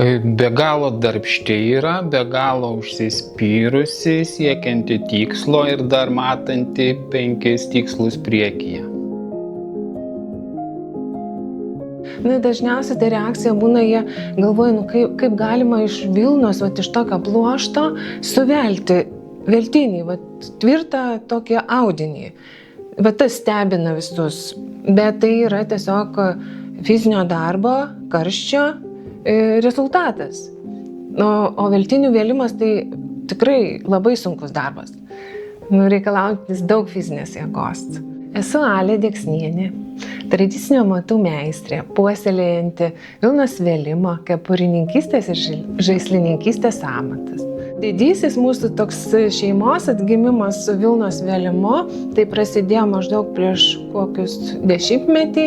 Be galo darbšti yra, be galo užsispyrusi, siekianti tikslo ir dar matanti 5 tikslus priekyje. Dažniausiai ta reakcija būna, jie galvoja, kaip galima iš Vilnos, iš tokio pluošto suvelti veltinį, tvirtą tokį audinį. Tas stebina visus, bet tai yra tiesiog fizinio darbo, karščio rezultatas. O veltinių vėlimas tai tikrai labai sunkus darbas, reikalaujantis daug fizinės jėgos. Esu Alė Deksnienė, tradicinio amatų meistrė, puoselėjanti Vilnos vėlimo, kepurininkystės ir žaislininkystės amatas. Didysis mūsų toks šeimos atgimimas su Vilnos vėlimu, tai prasidėjo maždaug prieš kokius 10 metį,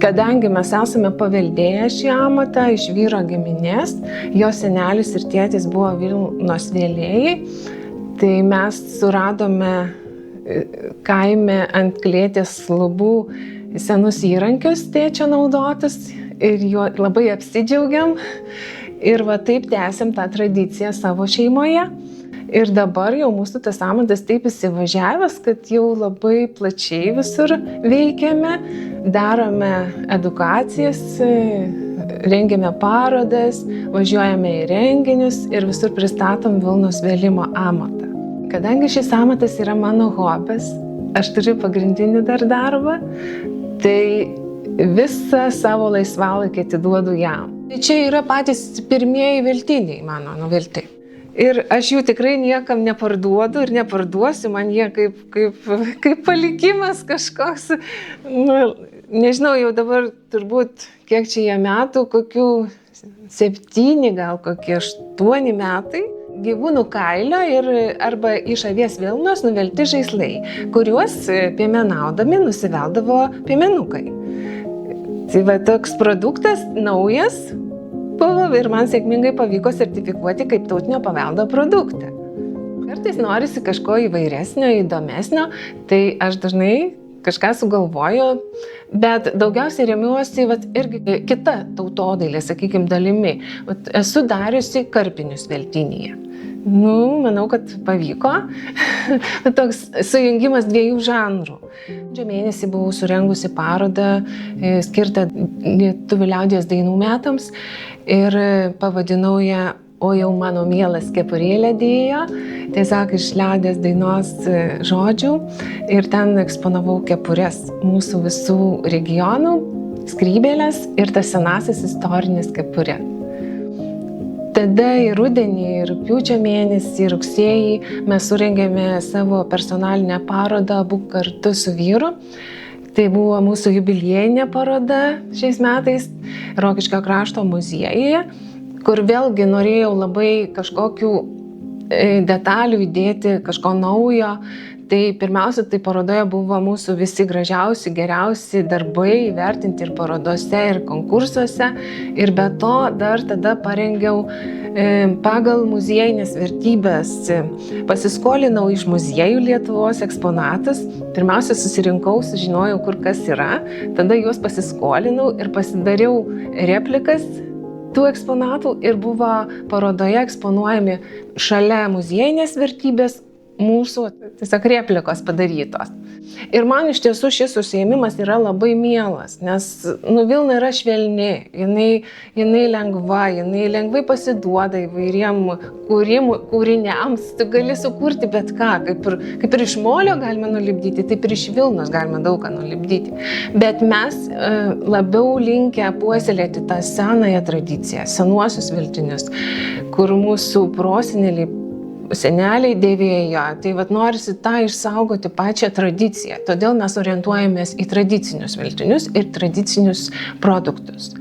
kadangi mes esame paveldėję šį amatą iš vyro giminės, jo senelis ir tėtis buvo Vilnos vėlėjai, tai mes suradome kaime ant klėties lubų senus įrankius tėčio naudotus ir juo labai apsidžiaugiam. Ir taip tęsiam tą tradiciją savo šeimoje. Ir dabar jau mūsų tas amatas taip įsivažiavęs, kad jau labai plačiai visur veikiame, darome edukacijas, rengiame parodas, važiuojame į renginius ir visur pristatom Vilnos vėlimo amatą. Kadangi šis amatas yra mano hobis, aš turiu pagrindinį dar darbą, tai visą savo laisvalaikį atiduodu jam. Tai čia yra patys pirmieji veltiniai mano nuvelti. Ir aš jų tikrai niekam neparduodu ir neparduosiu, man jie kaip palikimas kažkoks. Nežinau, jau dabar turbūt kiek čia jie metų, kokių 7, gal kokie 8 metai. Gyvūnų kailio arba iš avies vilnos nuvelti žaislai, kuriuos piemenaudami nusiveldavo piemenukai. Tai toks produktas naujas buvo ir man sėkmingai pavyko sertifikuoti kaip tautinio paveldo produktą. Kartais norisi kažko įvairesnio, įdomesnio, tai aš dažnai kažką sugalvoju, bet daugiausiai remiuosi irgi kita tautodailė, sakykime, dalimi. Esu dariusi karpinius veltinyje. Manau, kad pavyko. Toks sujungimas 2 žanrų. Mėnesį buvau surengusi parodą skirtą lietuvių liaudies dainų metams ir pavadinau ją O jau mano mielas kepurėlė dėjo, tiesiog iš liaudies dainos žodžių, ir ten eksponavau kepures mūsų visų regionų, skrybėlės ir tas senasis istorinis kepurė. Tada į rudenį, rugpjūčio mėnesį, rugsėjį mes surengėme savo personalinę parodą Būk kartu su vyru. Tai buvo mūsų jubiliejinė paroda šiais metais Rokiškio krašto muziejuje, kur vėlgi norėjau labai kažkokių detalių įdėti, kažko naujo. Tai pirmiausia, tai parodoje buvo mūsų visi gražiausi, geriausi darbai įvertinti ir parodose, ir konkursuose. Ir be to dar tada parengiau pagal muziejinės vertybės. Pasiskolinau iš muziejų Lietuvos eksponatus. Pirmiausia, susirinkau, sužinojau, kur kas yra. Tada juos pasiskolinau ir pasidariau replikas tų eksponatų ir buvo parodoje eksponuojami šalia muziejinės vertybės mūsų tiesiog replikos padarytos. Ir man iš tiesų šis užsiėmimas yra labai mielas, nes Vilna yra švelni, jinai lengva, jinai lengvai pasiduoda įvairiem kūriniams, tu gali sukurti bet ką, kaip ir iš molio galima nulipdyti, taip ir iš Vilnos galima daug ką nulipdyti. Bet mes labiau linkę puoselėti tą senąją tradiciją, senuosius veltinius, kur mūsų seneliai dėvėjo, tai norisi tą išsaugoti pačią tradiciją. Todėl mes orientuojamės į tradicinius veltinius ir tradicinius produktus.